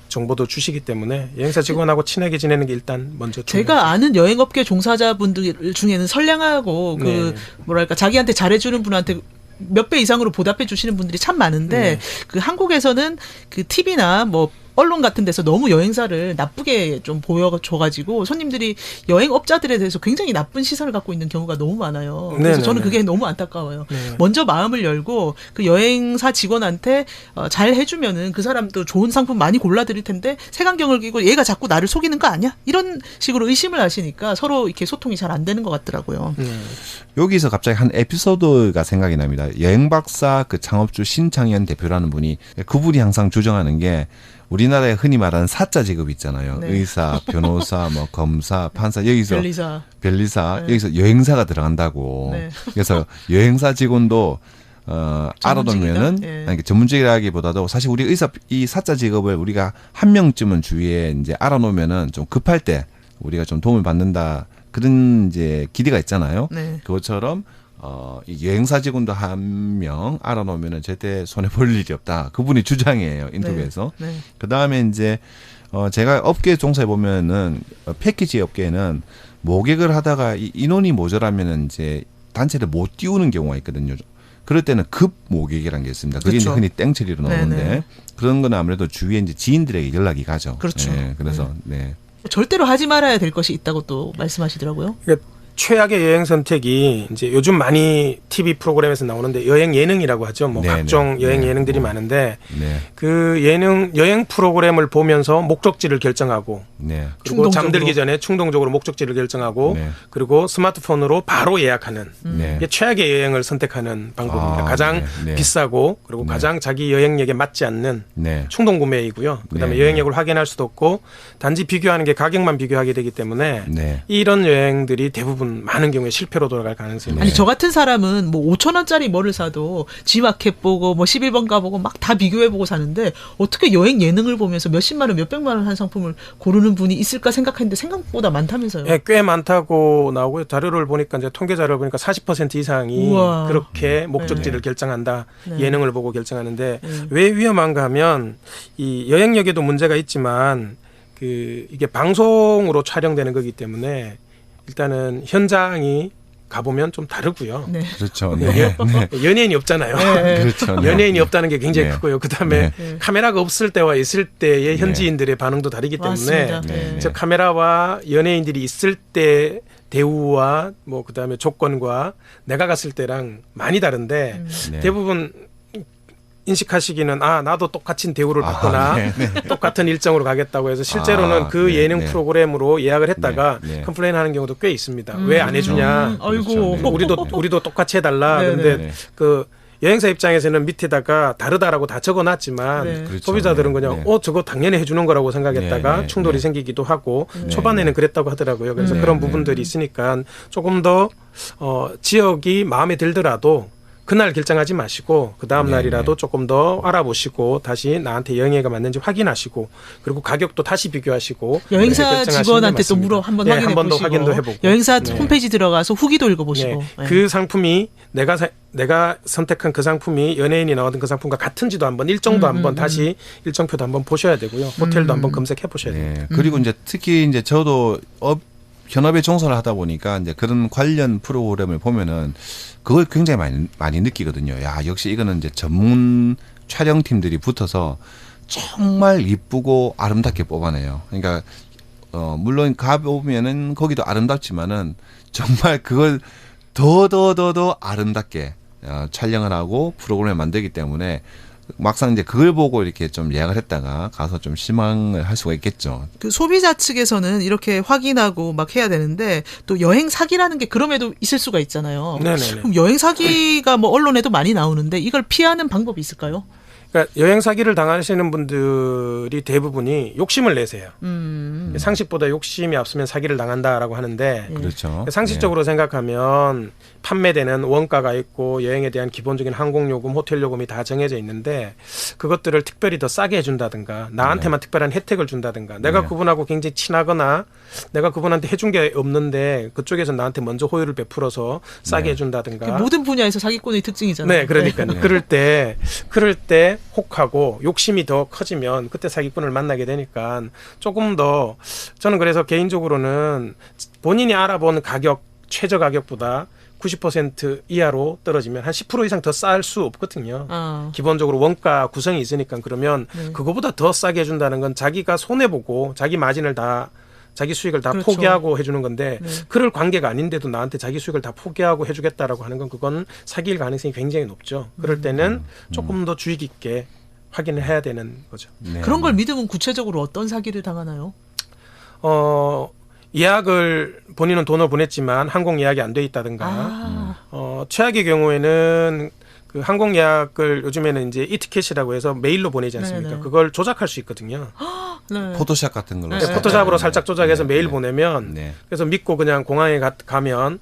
정보도 주시기 때문에 여행사 직원하고 친하게 지내는 게 일단 먼저 중요하죠. 제가 아는 여행업계 종사자분들 중에는 선량하고 그 뭐랄까 자기한테 잘해주는 분한테 몇 배 이상으로 보답해 주시는 분들이 참 많은데 그 한국에서는 그 팁이나 뭐 언론 같은 데서 너무 여행사를 나쁘게 좀 보여줘가지고 손님들이 여행업자들에 대해서 굉장히 나쁜 시선을 갖고 있는 경우가 너무 많아요. 그래서 네네네. 저는 그게 너무 안타까워요. 네. 먼저 마음을 열고 그 여행사 직원한테 잘 해주면은 그 사람도 좋은 상품 많이 골라드릴 텐데 색안경을 끼고 얘가 자꾸 나를 속이는 거 아니야? 이런 식으로 의심을 하시니까 서로 이렇게 소통이 잘 안 되는 것 같더라고요. 여기서 갑자기 한 에피소드가 생각이 납니다. 여행박사 그 창업주 신창현 대표라는 분이 그분이 항상 주장하는 게 우리나라에 흔히 말하는 사자 직업 있잖아요. 네. 의사, 변호사, 뭐 검사, 판사 여기서 변리사. 네. 여기서 여행사가 들어간다고. 네. 그래서 여행사 직원도 알아두면은 예. 아니, 전문직이라기보다도 사실 우리 의사 이 사자 직업을 우리가 한 명쯤은 주위에 이제 알아놓으면은 좀 급할 때 우리가 좀 도움을 받는다 그런 이제 기대가 있잖아요. 네. 그것처럼 이 여행사 직원도 한 명 알아놓으면은 절대 손해 볼 일이 없다. 그분이 주장이에요 인터뷰에서. 네. 그 다음에 이제 제가 업계 종사해 보면은 패키지 업계에는 모객을 하다가 이 인원이 모자라면은 이제 단체를 못 띄우는 경우가 있거든요. 그럴 때는 급 모객이라는 게 있습니다. 그게 그렇죠. 이제 흔히 땡처리로 나오는데 네네. 그런 건 아무래도 주위에 이제 지인들에게 연락이 가죠. 그렇죠. 네, 그래서 네. 절대로 하지 말아야 될 것이 있다고 또 말씀하시더라고요. 그러니까 최악의 여행 선택이 이제 요즘 많이 TV 프로그램에서 나오는데 여행 예능이라고 하죠. 뭐 네네. 각종 여행 네. 예능들이 많은데 네. 그 여행 프로그램을 보면서 목적지를 결정하고 네. 그리고 충동적으로. 잠들기 전에 충동적으로 목적지를 결정하고 네. 그리고 스마트폰으로 바로 예약하는 네. 이게 최악의 여행을 선택하는 방법입니다. 아, 가장 네. 네. 비싸고 그리고 네. 가장 자기 여행력에 맞지 않는 네. 충동 구매이고요. 그다음에 네, 여행력을 확인할 수도 없고 단지 비교하는 게 가격만 비교하게 되기 때문에 네. 이런 여행들이 대부분 많은 경우에 실패로 돌아갈 가능성이 네. 아니 많습니다. 저 같은 사람은 뭐 5천 원짜리 뭐를 사도 G마켓 보고 뭐 11번 가보고 막 다 비교해보고 사는데 어떻게 여행 예능을 보면서 몇십만 원, 몇백만 원 한 상품을 고르는 분이 있을까 생각했는데 생각보다 많다면서요. 예, 꽤 많다고 나오고요. 자료를 보니까 이제 통계 자료를 보니까 40% 이상이 우와. 그렇게 목적지를 결정한다. 네. 예능을 보고 결정하는데 왜 위험한가 하면 이 여행력에도 문제가 있지만 이게 방송으로 촬영되는 거기 때문에 일단은 현장이 가보면 좀 다르고요. 네. 그렇죠. 네. 네. 연예인이 없잖아요. 네. 그렇죠. 네. 연예인이 없다는 게 굉장히 네. 크고요. 그다음에 네. 카메라가 없을 때와 있을 때의 현지인들의 반응도 다르기 때문에 맞습니다. 네. 네. 즉 카메라와 연예인들이 있을 때 대우와 뭐 그다음에 조건과 내가 갔을 때랑 많이 다른데 네. 대부분 인식하시기는 나도 똑같은 대우를 받거나 네, 네. 똑같은 일정으로 가겠다고 해서 실제로는 그 네, 예능 네. 프로그램으로 예약을 했다가 네, 네. 컴플레인하는 경우도 꽤 있습니다. 왜 안 해주냐? 아이고. 그렇죠. 네. 우리도 똑같이 해달라. 네, 근데 네. 그 여행사 입장에서는 밑에다가 다르다라고 다 적어놨지만 네. 그렇죠. 소비자들은 네, 그냥 네. 저거 당연히 해주는 거라고 생각했다가 네, 네, 충돌이 네. 생기기도 하고 네, 초반에는 네. 그랬다고 하더라고요. 그래서 네, 그런 네, 부분들이 네. 있으니까 조금 더 지역이 마음에 들더라도 그날 결정하지 마시고 그 다음 네, 날이라도 네. 조금 더 알아보시고 다시 나한테 여행회가 맞는지 확인하시고 그리고 가격도 다시 비교하시고 여행사 결정하시는 게 직원한테 또 맞습니다. 한번 네, 확인해 한 번 더 보시고 확인도 해보고 여행사 네. 홈페이지 들어가서 후기도 읽어보시고 네. 그 상품이 내가 선택한 그 상품이 연예인이 나오던 그 상품과 같은지도 한번 일정도 한번 다시 일정표도 한번 보셔야 되고요. 호텔도 한번 검색해 보셔야 됩니다. 네. 그리고 이제 특히 이제 저도 현업에 종사를 하다 보니까 이제 그런 관련 프로그램을 보면은 그걸 굉장히 많이 느끼거든요. 야, 역시 이거는 이제 전문 촬영팀들이 붙어서 정말 이쁘고 아름답게 뽑아내요. 그러니까 물론 가보면은 거기도 아름답지만은 정말 그걸 더 아름답게 촬영을 하고 프로그램을 만들기 때문에 막상 이제 그걸 보고 이렇게 좀 예약을 했다가 가서 좀 실망을 할 수가 있겠죠. 그 소비자 측에서는 이렇게 확인하고 막 해야 되는데 또 여행 사기라는 게 그럼에도 있을 수가 있잖아요. 네네네. 그럼 여행 사기가 뭐 언론에도 많이 나오는데 이걸 피하는 방법이 있을까요? 그러니까 여행 사기를 당하시는 분들이 대부분이 욕심을 내세요. 상식보다 욕심이 앞서면 사기를 당한다라고 하는데 그렇죠. 상식적으로 생각하면 판매되는 원가가 있고 여행에 대한 기본적인 항공요금, 호텔요금이 다 정해져 있는데 그것들을 특별히 더 싸게 해준다든가 나한테만 특별한 혜택을 준다든가 내가 네. 그분하고 굉장히 친하거나 내가 그분한테 해준 게 없는데 그쪽에서 나한테 먼저 호의를 베풀어서 싸게 네. 해준다든가 모든 분야에서 사기꾼의 특징이잖아요. 네, 그러니까요. 네. 그럴 때 혹하고 욕심이 더 커지면 그때 사기꾼을 만나게 되니까 조금 더 저는 그래서 개인적으로는 본인이 알아본 가격 최저 가격보다 90% 이하로 떨어지면 한 10% 이상 더 쌀 수 없거든요. 기본적으로 원가 구성이 있으니까. 그러면 그거보다 더 싸게 해준다는 건 자기가 손해보고 자기 마진을 다 자기 수익을 다 그렇죠. 포기하고 해주는 건데 그럴 관계가 아닌데도 나한테 자기 수익을 다 포기하고 해주겠다라고 하는 건 그건 사기일 가능성이 굉장히 높죠. 그럴 때는 조금 더 주의 깊게 확인을 해야 되는 거죠. 네. 그런 걸 믿으면 구체적으로 어떤 사기를 당하나요? 예약을 본인은 돈을 보냈지만 항공 예약이 안 돼 있다든가 최악의 경우에는 그 항공 예약을 요즘에는 이제 이티켓이라고 해서 메일로 보내지 않습니까? 네네. 그걸 조작할 수 있거든요. 네. 포토샵 같은 걸로. 네, 포토샵으로 살짝 조작해서 메일 보내면 네. 그래서 믿고 그냥 공항에 가면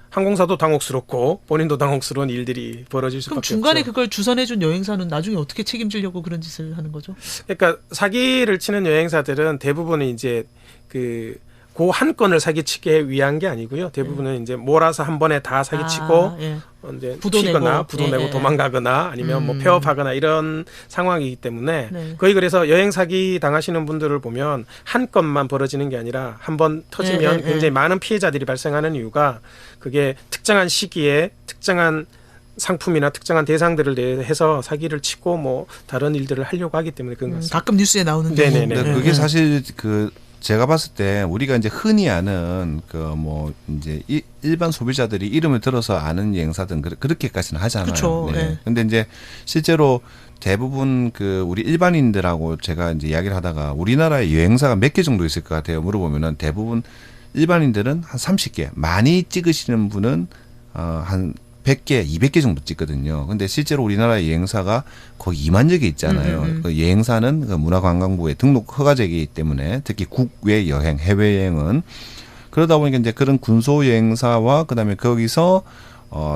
항공사도 당혹스럽고 본인도 당혹스러운 일들이 벌어질 수밖에 그럼 중간에 없죠. 그걸 주선해준 여행사는 나중에 어떻게 책임지려고 그런 짓을 하는 거죠? 그러니까 사기를 치는 여행사들은 대부분은 이제 그 한 건을 사기치게 위한 게 아니고요. 대부분은 이제 몰아서 한 번에 다 사기치고 이제 튀거나 부도 내고 도망가거나 아니면 뭐 폐업하거나 이런 상황이기 때문에 거의 그래서 여행 사기 당하시는 분들을 보면 한 건만 벌어지는 게 아니라 한 번 터지면 굉장히 많은 피해자들이 발생하는 이유가 그게 특정한 시기에 특정한 상품이나 특정한 대상들을 대해서 사기를 치고 뭐 다른 일들을 하려고 하기 때문에 그런 것 같습니다. 가끔 뉴스에 나오는 네네네. 근데 그게 사실 그 제가 봤을 때 우리가 이제 흔히 아는 그 뭐 이제 일반 소비자들이 이름을 들어서 아는 여행사들은 그렇게까지는 하잖아요. 그렇죠. 네. 근데 이제 실제로 대부분 그 우리 일반인들하고 제가 이제 이야기를 하다가 우리나라에 여행사가 몇 개 정도 있을 것 같아요. 물어보면은 대부분 일반인들은 한 30개, 많이 찍으시는 분은 한 100개, 200개 정도 찍거든요. 근데 실제로 우리나라 여행사가 거의 2만여 개 있잖아요. 그 여행사는 그 문화관광부에 등록 허가제이기 때문에 특히 국외 여행, 해외 여행은 그러다 보니까 이제 그런 군소 여행사와 그다음에 거기서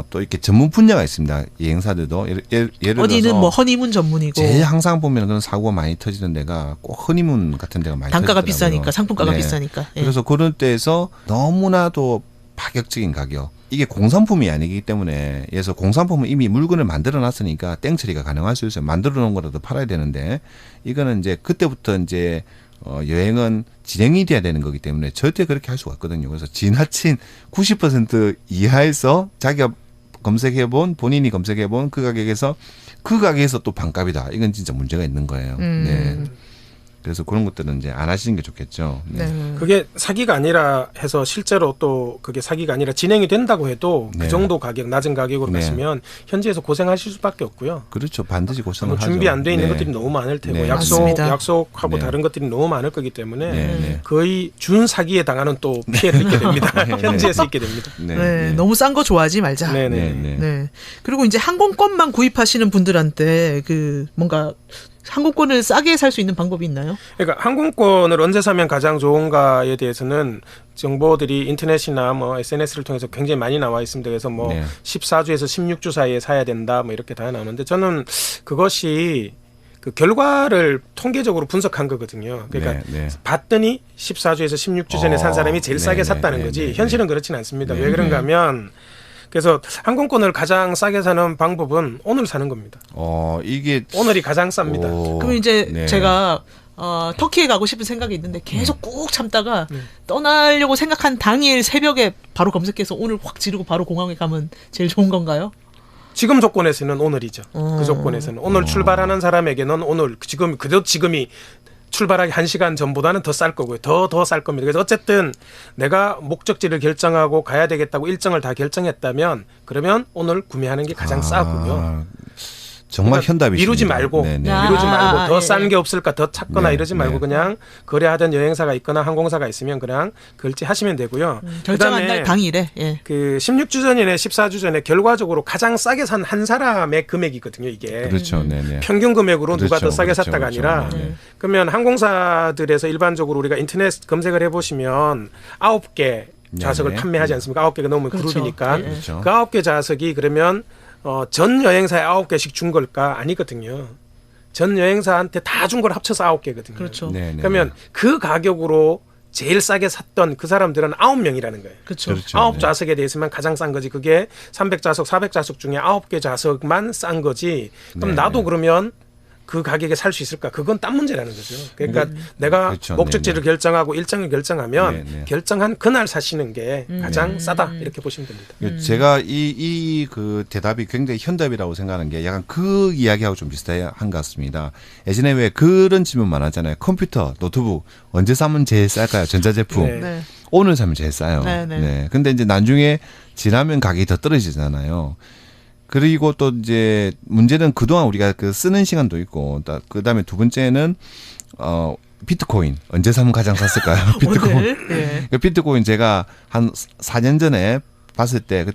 또 이렇게 전문 분야가 있습니다. 여행사들도 예를 어디는 들어서 뭐 허니문 전문이고 제일 항상 보면 그런 사고가 많이 터지는 데가 꼭 허니문 같은 데가 많이 단가가 터지더라고요. 비싸니까 상품가가 네. 비싸니까. 그래서 그런 때에서 너무나도 파격적인 가격. 이게 공산품이 아니기 때문에 그래서 공산품은 이미 물건을 만들어 놨으니까 땡처리가 가능할 수 있어요. 만들어 놓은 거라도 팔아야 되는데 이거는 이제 그때부터 이제 여행은 진행이 돼야 되는 거기 때문에 절대 그렇게 할 수가 없거든요. 그래서 지나친 90% 이하에서 자기가 검색해본 본인이 검색해본 그 가격에서 또 반값이다. 이건 진짜 문제가 있는 거예요. 네. 그래서 그런 것들은 이제 안 하시는 게 좋겠죠. 네. 그게 사기가 아니라 해서 실제로 또 그게 사기가 아니라 진행이 된다고 해도 그 정도 가격, 낮은 가격으로 갔으면 현지에서 고생하실 수밖에 없고요. 그렇죠. 반드시 고생을 하죠. 준비 안 돼 있는 것들이 너무 많을 테고 약속하고 다른 것들이 너무 많을 거기 때문에 거의 준 사기에 당하는 또 피해를 입게 됩니다. 현지에서 입게 됩니다. 너무 싼 거 좋아하지 말자. 네. 그리고 이제 항공권만 구입하시는 분들한테 그 뭔가 항공권을 싸게 살 수 있는 방법이 있나요? 그러니까 항공권을 언제 사면 가장 좋은가에 대해서는 정보들이 인터넷이나 뭐 SNS를 통해서 굉장히 많이 나와 있습니다. 그래서 뭐 14주에서 16주 사이에 사야 된다 뭐 이렇게 다 나오는데 저는 그것이 그 결과를 통계적으로 분석한 거거든요. 그러니까 봤더니 14주에서 16주 전에 산 사람이 제일 싸게 샀다는 거지. 현실은 그렇지는 않습니다. 왜 그런가 하면 그래서 항공권을 가장 싸게 사는 방법은 오늘 사는 겁니다. 이게 오늘이 가장 쌉니다. 그럼 이제 제가 터키에 가고 싶은 생각이 있는데 계속 꾹 참다가 떠나려고 생각한 당일 새벽에 바로 검색해서 오늘 확 지르고 바로 공항에 가면 제일 좋은 건가요? 지금 조건에서는 오늘이죠. 그 조건에서는 오늘 출발하는 사람에게는 오늘 지금이 출발하기 1시간 전보다는 더 쌀 거고요. 더 쌀 겁니다. 그래서 어쨌든 내가 목적지를 결정하고 가야 되겠다고 일정을 다 결정했다면 그러면 오늘 구매하는 게 가장 싸고요. 정말 그러니까 현답이십니다. 미루지 말고 더 싼 게 없을까 더 찾거나 이러지 말고 그냥 거래하던 여행사가 있거나 항공사가 있으면 그냥 결제하시면 되고요. 결정한 날 당일에 그 16주 전이나 14주 전에 결과적으로 가장 싸게 산 한 사람의 금액이거든요. 이게 그렇죠. 평균 금액으로 누가 더 싸게 샀다가 아니라 그러면 항공사들에서 일반적으로 우리가 인터넷 검색을 해보시면 9개 좌석을 판매하지 않습니까? 9개가 넘으면 그룹이니까 그 9개 좌석이 그러면 전 여행사에 9개씩 준 걸까? 아니거든요. 전 여행사한테 다 준 걸 합쳐서 9개거든요. 그렇죠. 그러면 그 가격으로 제일 싸게 샀던 그 사람들은 9명이라는 거예요. 그렇죠. 9좌석에 대해서만 가장 싼 거지. 그게 300좌석, 400좌석 중에 9개 좌석만 싼 거지. 그럼 나도 그러면 그 가격에 살 수 있을까? 그건 딴 문제라는 거죠. 그러니까 내가 그렇죠. 목적지를 네네. 결정하고 일정을 결정하면 네네. 결정한 그날 사시는 게 가장 싸다 이렇게 보시면 됩니다. 제가 그 대답이 굉장히 현답이라고 생각하는 게 약간 그 이야기하고 좀 비슷한 것 같습니다. 예전에 왜 그런 질문 많았잖아요. 컴퓨터, 노트북 언제 사면 제일 쌀까요? 전자제품. 네. 네. 오늘 사면 제일 싸요. 네네. 네. 근데 이제 나중에 지나면 가격이 더 떨어지잖아요. 그리고 또 이제 문제는 그동안 우리가 그 쓰는 시간도 있고, 그다음에 두 번째는 비트코인 언제 사면 가장 쌌을까요? 비트코인. 오늘, 예. 비트코인 제가 한 4년 전에 봤을 때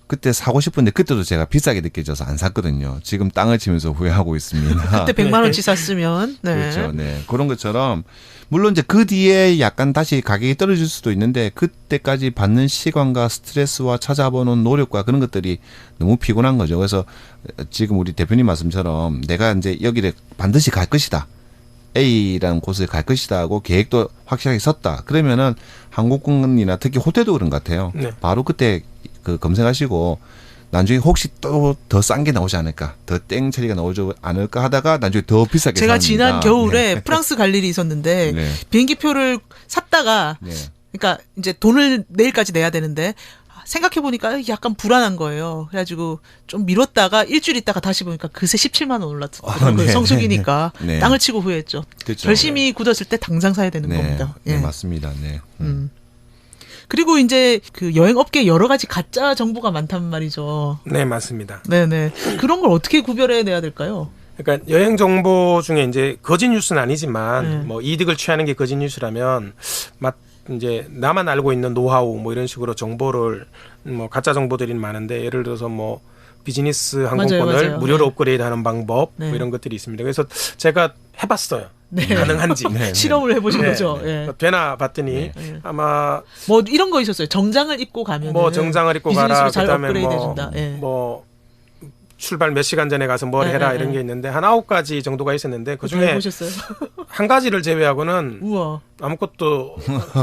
그때 사고 싶은데 그때도 제가 비싸게 느껴져서 안 샀거든요. 지금 땅을 치면서 후회하고 있습니다. 그때 100만 원치 샀으면 네. 그렇죠. 네. 그런 것처럼 물론 이제 그 뒤에 약간 다시 가격이 떨어질 수도 있는데 그때까지 받는 시간과 스트레스와 찾아보는 노력과 그런 것들이 너무 피곤한 거죠. 그래서 지금 우리 대표님 말씀처럼 내가 이제 여기를 반드시 갈 것이다. A라는 곳을 갈 것이다 하고 계획도 확실하게 섰다. 그러면은 항공권이나 특히 호텔도 그런 것 같아요. 네. 바로 그때 그 검색하시고 나중에 혹시 또 더 싼 게 나오지 않을까, 더 땡 처리가 나오지 않을까 하다가 나중에 더 비싸게 제가 삽니다. 지난 겨울에 네. 프랑스 갈 일이 있었는데 네. 비행기표를 샀다가 네. 그러니까 이제 돈을 내일까지 내야 되는데 생각해 보니까 약간 불안한 거예요. 그래가지고 좀 미뤘다가 일주일 있다가 다시 보니까 그새 17만 원 올랐더라고요. 네. 성수기니까 네. 땅을 치고 후회했죠. 그렇죠. 결심이 굳었을 때 당장 사야 되는 네. 겁니다. 네, 예. 맞습니다. 네. 그리고 이제 그 여행 업계 여러 가지 가짜 정보가 많단 말이죠. 네, 맞습니다. 네네. 그런 걸 어떻게 구별해내야 될까요? 그러니까 여행 정보 중에 이제 거짓 뉴스는 아니지만 네. 뭐 이득을 취하는 게 거짓 뉴스라면 이제 나만 알고 있는 노하우 뭐 이런 식으로 정보를 뭐 가짜 정보들이 많은데 예를 들어서 뭐 비즈니스 항공권을 맞아요. 무료로 네. 업그레이드하는 방법 네. 뭐 이런 것들이 있습니다. 그래서 제가 해봤어요. 네. 가능한지 네. 실험을 해보신 네. 거죠. 예. 되나 봤더니 네. 아마 뭐 이런 거 있었어요. 정장을 입고 가면 뭐 정장을 입고 가라 비즈니스로 잘 그다음에 업그레이드 뭐, 해준다. 예. 뭐 출발 몇 시간 전에 가서 뭘 네, 해라 네, 이런 네. 게 있는데 한 9가지 정도가 있었는데 잘 그중에 보셨어요? 한 가지를 제외하고는 우와. 아무것도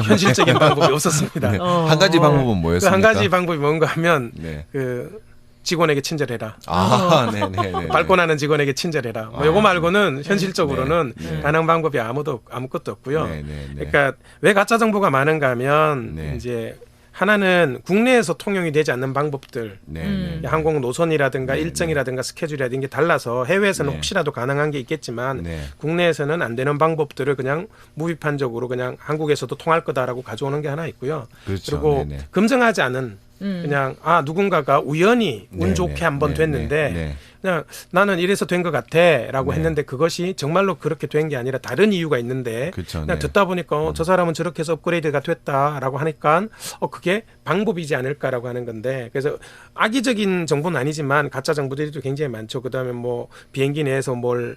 현실적인 방법이 없었습니다. 네. 어. 한 가지 방법은 그 뭐였습니까? 한 가지 방법이 뭔가 하면 네. 그 직원에게 친절해라. 네, 네, 네. 밟고 나는 직원에게 친절해라. 뭐 요거 말고는 현실적으로는 네, 네. 가능 방법이 아무것도 없고요. 네, 네, 네. 그러니까 왜 가짜 정보가 많은가 하면 네. 이제 하나는 국내에서 통용이 되지 않는 방법들. 네, 네, 네. 항공 노선이라든가 네, 일정이라든가 스케줄이라든가 게 달라서 해외에서는 네. 혹시라도 가능한 게 있겠지만 네. 국내에서는 안 되는 방법들을 그냥 무비판적으로 그냥 한국에서도 통할 거다라고 가져오는 게 하나 있고요. 그렇죠. 그리고 네, 네. 검증하지 않은 그냥 누군가가 우연히 운 네, 좋게 네, 한번 네, 됐는데 네, 네. 그냥 나는 이래서 된 것 같아라고 네. 했는데 그것이 정말로 그렇게 된 게 아니라 다른 이유가 있는데 그렇죠. 그냥 네. 듣다 보니까 저 사람은 저렇게 해서 업그레이드가 됐다라고 하니까 그게 방법이지 않을까라고 하는 건데 그래서 악의적인 정보는 아니지만 가짜 정보들이 또 굉장히 많죠. 그다음에 뭐 비행기 내에서 뭘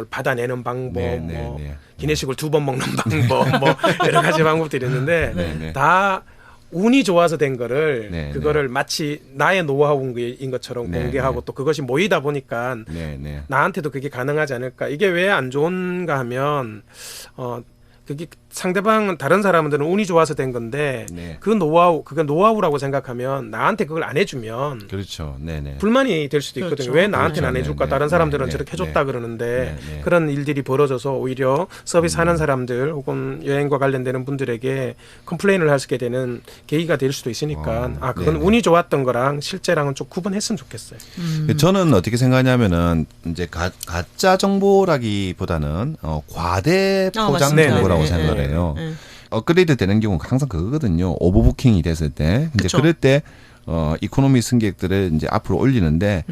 받아내는 방법, 네, 뭐 네, 네. 기내식을 2번 먹는 방법, 뭐 여러 가지 방법들이 있는데 네, 네. 다 운이 좋아서 된 거를 네, 그거를 마치 나의 노하우인 것처럼 네, 공개하고 네. 또 그것이 모이다 보니까 네, 네. 나한테도 그게 가능하지 않을까. 이게 왜 안 좋은가 하면 그게 상대방 다른 사람들은 운이 좋아서 된 건데 네. 그게 노하우라고 생각하면 나한테 그걸 안 해주면 그렇죠. 네, 네. 불만이 될 수도 있거든요. 그렇죠. 왜 나한테는 그렇죠. 안 해줄까? 네, 다른 네, 사람들은 네, 저렇게 네, 해줬다 네. 그러는데 네, 네. 그런 일들이 벌어져서 오히려 서비스하는 사람들 혹은 여행과 관련되는 분들에게 컴플레인을 하게 되는 계기가 될 수도 있으니까 그건 네, 네. 운이 좋았던 거랑 실제랑은 좀 구분했으면 좋겠어요. 저는 어떻게 생각하냐면은 이제 가짜 정보라기보다는 과대 포장 맞습니다. 정보라고 네, 생각을 네, 해요. 네. 업그레이드 되는 경우가 항상 그거거든요. 오버부킹이 됐을 때. 이제 그쵸. 그럴 때 이코노미 승객들을 이제 앞으로 올리는데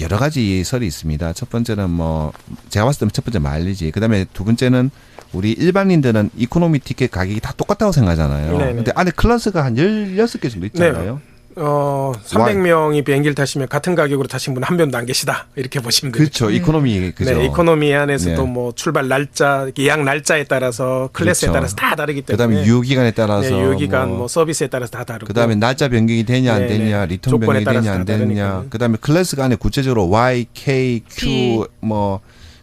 여러 가지 설이 있습니다. 첫 번째는 뭐 제가 봤을 때는 첫 번째 마일리지. 그다음에 두 번째는 우리 일반인들은 이코노미 티켓 가격이 다 똑같다고 생각하잖아요. 네네. 근데 안에 클래스가 한 16개 정도 있잖아요. 300명이 비행기를 타시면 같은 가격으로 타신 분 한 명도 안 계시다. 이렇게 보시면 돼요. 그렇죠. 이코노미 그죠. 네, 이코노미 안에서도 네. 뭐 출발 날짜, 예약 날짜에 따라서 클래스에 그렇죠. 따라서 다 다르기 때문에 그다음에 유효기간에 따라서 네, 유효기간 뭐 서비스에 따라서 다 다르고 그다음에 날짜 변경이 되냐 안 네, 되냐, 네. 리턴 조건에 변경이 되냐 따라서 안 다 되냐. 다르니까요. 그다음에 클래스가 안에 구체적으로 Y, K, Q P. 뭐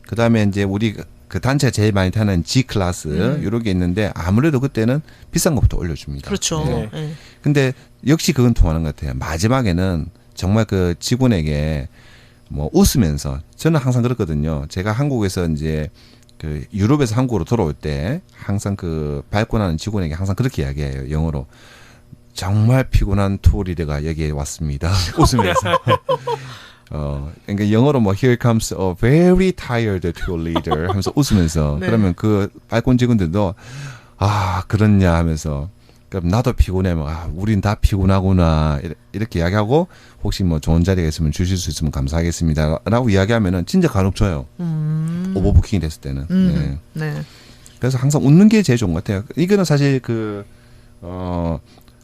그다음에 이제 우리 그 단체가 제일 많이 타는 G 클래스 이런 게 있는데 아무래도 그때는 비싼 것부터 올려줍니다. 그렇죠. 네. 네. 근데 역시 그건 통하는 것 같아요. 마지막에는 정말 그 직원에게 뭐 웃으면서 저는 항상 그렇거든요. 제가 한국에서 이제 그 유럽에서 한국으로 돌아올 때 항상 그 발권하는 직원에게 항상 그렇게 이야기해요. 영어로. 정말 피곤한 투어 리더가 여기에 왔습니다. 웃으면서. 그러니까 영어로 뭐 here comes a very tired tour leader 하면서 웃으면서 네. 그러면 그 발권 직원들도 아 그렇냐 하면서 그럼 나도 피곤해. 우린 다 피곤하구나 이렇게 이야기하고 혹시 뭐 좋은 자리가 있으면 주실 수 있으면 감사하겠습니다라고 이야기하면은 진짜 간혹 줘요. 오버부킹이 됐을 때는. 네. 네. 그래서 항상 웃는 게 제일 좋은 것 같아요. 이거는 사실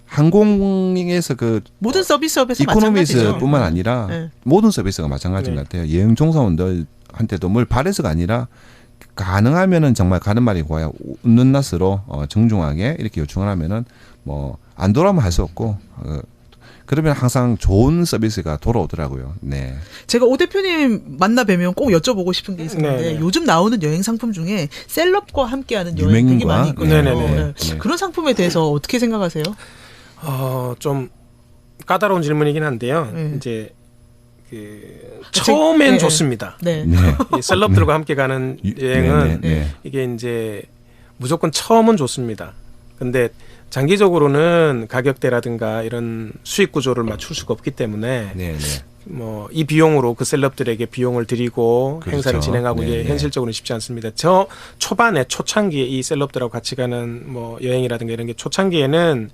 항공에서 그 모든 서비스업에서 이코노미스뿐만 아니라 네. 모든 서비스가 마찬가지인 것 같아요. 여행 종사원들한테도 뭘 바래서가 아니라 가능하면은 정말 가는 말이 고와요. 웃는 낯으로 정중하게 이렇게 요청을 하면은 뭐 안 돌아오면 할 수 없고 그러면 항상 좋은 서비스가 돌아오더라고요. 네. 제가 오 대표님 만나 뵈면 꼭 여쭤보고 싶은 게 있었는데 네네. 요즘 나오는 여행 상품 중에 셀럽과 함께하는 여행 되게 유명인과? 많이 있거든요. 네네네. 네. 그런 상품에 대해서 어떻게 생각하세요? 좀 까다로운 질문이긴 한데요. 네. 이제 처음엔 네. 좋습니다. 네. 네. 이 셀럽들과 함께 가는 여행은 네. 이게 이제 무조건 처음은 좋습니다. 근데 장기적으로는 가격대라든가 이런 수익 구조를 맞출 수가 없기 때문에 네. 뭐 이 비용으로 그 셀럽들에게 비용을 드리고 그렇죠. 행사를 진행하고 네, 이게 네. 현실적으로는 쉽지 않습니다. 저 초반에 초창기에 이 셀럽들하고 같이 가는 뭐 여행이라든가 이런 게 초창기에는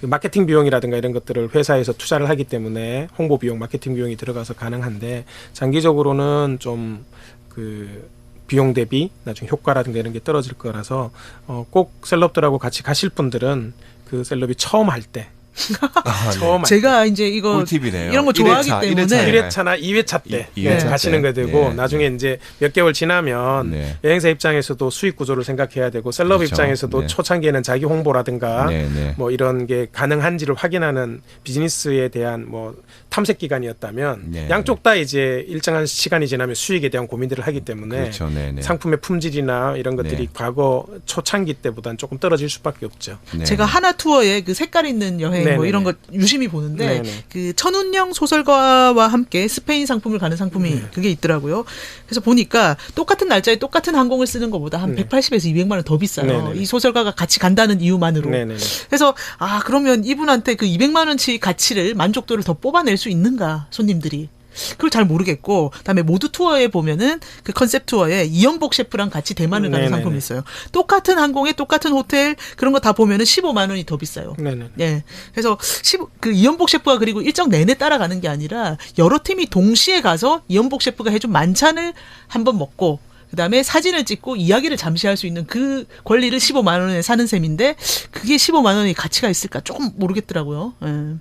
그 마케팅 비용이라든가 이런 것들을 회사에서 투자를 하기 때문에 홍보 비용, 마케팅 비용이 들어가서 가능한데 장기적으로는 좀 그 비용 대비 나중에 효과라든가 이런 게 떨어질 거라서 꼭 셀럽들하고 같이 가실 분들은 그 셀럽이 처음 할 때 처음 할 때. 제가 이제 이거 꿀팁이네요. 이런 거 좋아하기 1회차, 때문에 1회차나 2회차 때 이 회차 가시는 때. 거 되고 네. 나중에 이제 몇 개월 지나면 네. 여행사 입장에서도 수익 구조를 생각해야 되고 셀럽 그렇죠. 입장에서도 네. 초창기에는 자기 홍보라든가 네. 뭐 이런 게 가능한지를 확인하는 비즈니스에 대한 뭐 탐색 기간이었다면 네. 양쪽 다 이제 일정한 시간이 지나면 수익에 대한 고민들을 하기 때문에 그렇죠. 네. 상품의 품질이나 이런 것들이 네. 과거 초창기 때보다는 조금 떨어질 수밖에 없죠. 네. 제가 하나 투어에 그 색깔 있는 여행 뭐 네네네. 이런 거 유심히 보는데 네네. 그 천운영 소설가와 함께 스페인 상품을 가는 상품이 그게 있더라고요. 그래서 보니까 똑같은 날짜에 똑같은 항공을 쓰는 것보다 한 180에서 200만 원 더 비싸요. 네네네. 이 소설가가 같이 간다는 이유만으로. 네네네. 그래서 그러면 이분한테 그 200만 원치 가치를 만족도를 더 뽑아낼 수 있는가 손님들이. 그걸 잘 모르겠고 그다음에 모두 투어에 보면은 그 컨셉 투어에 이연복 셰프랑 같이 대만을 가는 네네네. 상품이 있어요. 똑같은 항공에 똑같은 호텔 그런 거 다 보면은 15만 원이 더 비싸요. 네네. 예. 그래서 그 이연복 셰프가 그리고 일정 내내 따라가는 게 아니라 여러 팀이 동시에 가서 이연복 셰프가 해준 만찬을 한번 먹고 그다음에 사진을 찍고 이야기를 잠시 할 수 있는 그 권리를 15만 원에 사는 셈인데 그게 15만 원이 가치가 있을까 조금 모르겠더라고요. 예.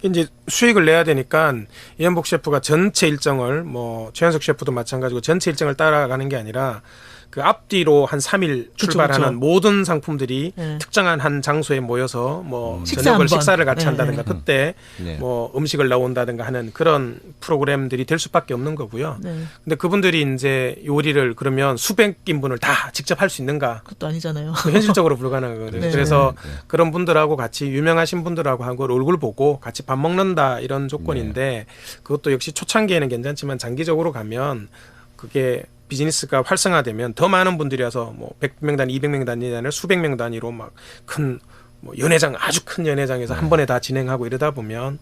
이제 수익을 내야 되니까 이현복 셰프가 전체 일정을 뭐 최현석 셰프도 마찬가지고 전체 일정을 따라가는 게 아니라 그 앞뒤로 한 3일 출발하는 그쵸. 모든 상품들이 네. 특정한 한 장소에 모여서 뭐 식사 저녁을 한 번. 식사를 같이 네. 한다든가 그때 네. 뭐 음식을 나온다든가 하는 그런 프로그램들이 될 수밖에 없는 거고요. 네. 근데 그분들이 이제 요리를 그러면 수백 인분을 다 직접 할 수 있는가? 그것도 아니잖아요. 그 현실적으로 불가능하거든요. 네. 그래서 그런 분들하고 같이 유명하신 분들하고 하고 얼굴 보고 같이 밥 먹는다 이런 조건인데 그것도 역시 초창기에는 괜찮지만 장기적으로 가면 그게 비즈니스가 활성화되면 더 많은 분들이 와서 뭐 100명 단위, 200명 단위 아니라 수백 명 단위로 막 큰 뭐 연회장 아주 큰 연회장에서 한 번에 다 진행하고 이러다 보면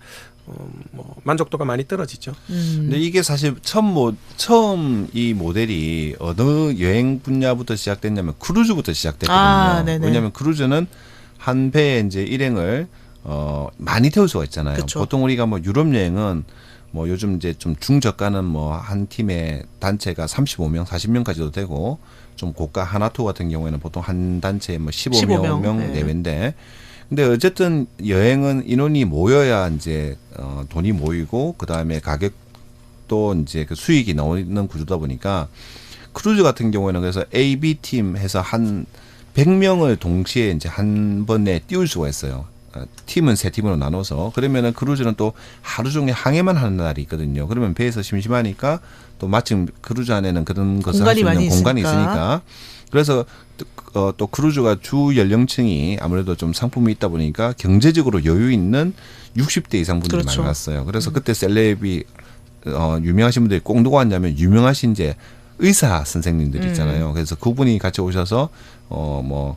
뭐 만족도가 많이 떨어지죠. 근데 이게 사실 처음 이 모델이 어느 여행 분야부터 시작됐냐면 크루즈부터 시작됐거든요. 네네. 왜냐하면 크루즈는 한 배에 이제 일행을 많이 태울 수가 있잖아요. 그쵸. 보통 우리가 뭐 유럽 여행은 뭐 요즘 이제 좀 중저가는 뭐 한 팀의 단체가 35명, 40명까지도 되고 좀 고가 하나투어 같은 경우에는 보통 한 단체에 뭐 15명 네. 내외인데 근데 어쨌든 여행은 인원이 모여야 이제 돈이 모이고 그다음에 가격도 이제 그 수익이 나오는 구조다 보니까 크루즈 같은 경우에는 그래서 A, B 팀 해서 한 100명을 동시에 이제 한 번에 띄울 수가 있어요. 팀은 세 팀으로 나눠서 그러면은 크루즈는 또 하루 종일 항해만 하는 날이 있거든요. 그러면 배에서 심심하니까 또 마침 크루즈 안에는 그런 것을 할 수 공간이 있는 많이 공간이 있으니까. 있으니까 그래서 또 크루즈가 주 연령층이 아무래도 좀 상품이 있다 보니까 경제적으로 여유 있는 60대 이상 분들이 그렇죠. 많이 왔어요. 그래서 그때 셀럽이 유명하신 분들이 꼭 누구 왔냐면 유명하신 이제 의사 선생님들 있잖아요. 그래서 그분이 같이 오셔서 뭐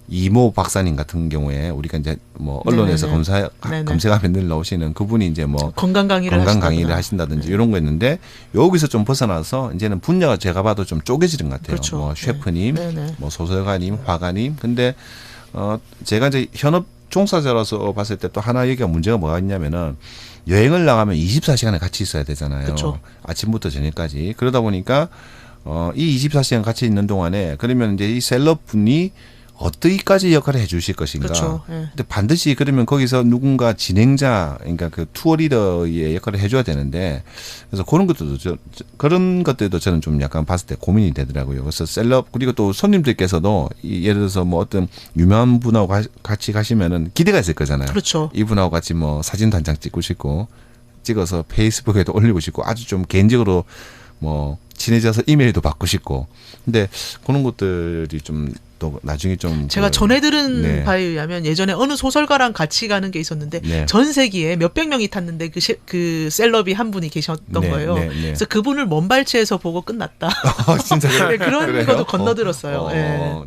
이모 박사님 같은 경우에 우리가 이제 뭐 언론에서 검색하면 늘 나오시는 그분이 이제 뭐 건강 강의를 하신다든지 이런 거 있는데 여기서 좀 벗어나서 이제는 분야가 제가 봐도 좀 쪼개지는 것 같아요. 그렇죠. 뭐 셰프님, 뭐 소설가님, 화가님. 근데 제가 이제 현업 종사자로서 봤을 때 또 하나 얘기가 문제가 뭐가 있냐면은 여행을 나가면 24시간을 같이 있어야 되잖아요. 그렇죠. 아침부터 저녁까지. 그러다 보니까 이 24시간 같이 있는 동안에 그러면 이제 이 셀럽분이 어디까지 역할을 해주실 것인가. 그렇죠. 근데 반드시 그러면 거기서 누군가 진행자, 그러니까 그 투어 리더의 역할을 해줘야 되는데, 그래서 그런 것들도 저는 좀 약간 봤을 때 고민이 되더라고요. 그래서 셀럽, 그리고 또 손님들께서도 예를 들어서 뭐 어떤 유명한 분하고 같이 가시면은 기대가 있을 거잖아요. 그렇죠. 이분하고 같이 뭐 사진도 한 장 찍고 싶고, 찍어서 페이스북에도 올리고 싶고, 아주 좀 개인적으로 뭐 친해져서 이메일도 받고 싶고. 근데 그런 것들이 좀 또 나중에 좀 제가 전해 들은 바에 의하면 예전에 어느 소설가랑 같이 가는 게 있었는데 전세기에 몇백 명이 탔는데 그 셀럽이 한 분이 계셨던 거예요. 그래서 그분을 먼 발치에서 보고 끝났다. 진짜 그런 것도 건너들었어요.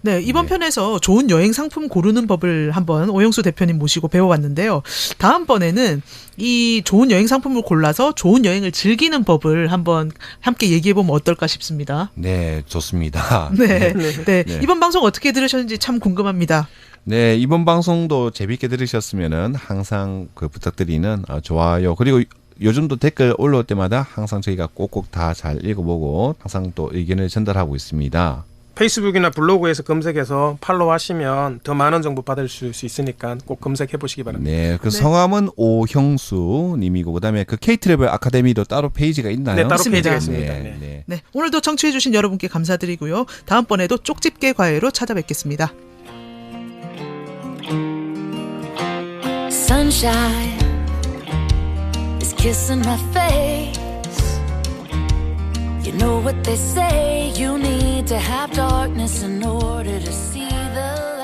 네, 이번 편에서 좋은 여행 상품 고르는 법을 한번 오영수 대표님 모시고 배워봤는데요. 다음번에는 이 좋은 여행 상품을 골라서 좋은 여행을 즐기는 법을 한번 함께 얘기해보면 어떨까 싶습니다. 네, 좋습니다. 네. 이번 방송 어떻게 들으셨는지 참 궁금합니다. 네, 이번 방송도 재밌게 들으셨으면은 항상 부탁드리는 좋아요. 그리고 요즘도 댓글 올라올 때마다 항상 저희가 꼭꼭 다 잘 읽어보고 항상 또 의견을 전달하고 있습니다. 페이스북이나 블로그에서 검색해서 팔로우하시면 더 많은 정보 받을 수 있으니까 꼭 검색해 보시기 바랍니다. 네, 그 성함은 오형수 님이고 그다음에 그 K-트래블 아카데미도 따로 페이지가 있나요? 네, 따로 페이지가 있습니다. 네, 오늘도 청취해 주신 여러분께 감사드리고요. 다음번에도 쪽집게 과외로 찾아뵙겠습니다. Sunshine is kissing my face. You know what they say, you need to have darkness in order to see the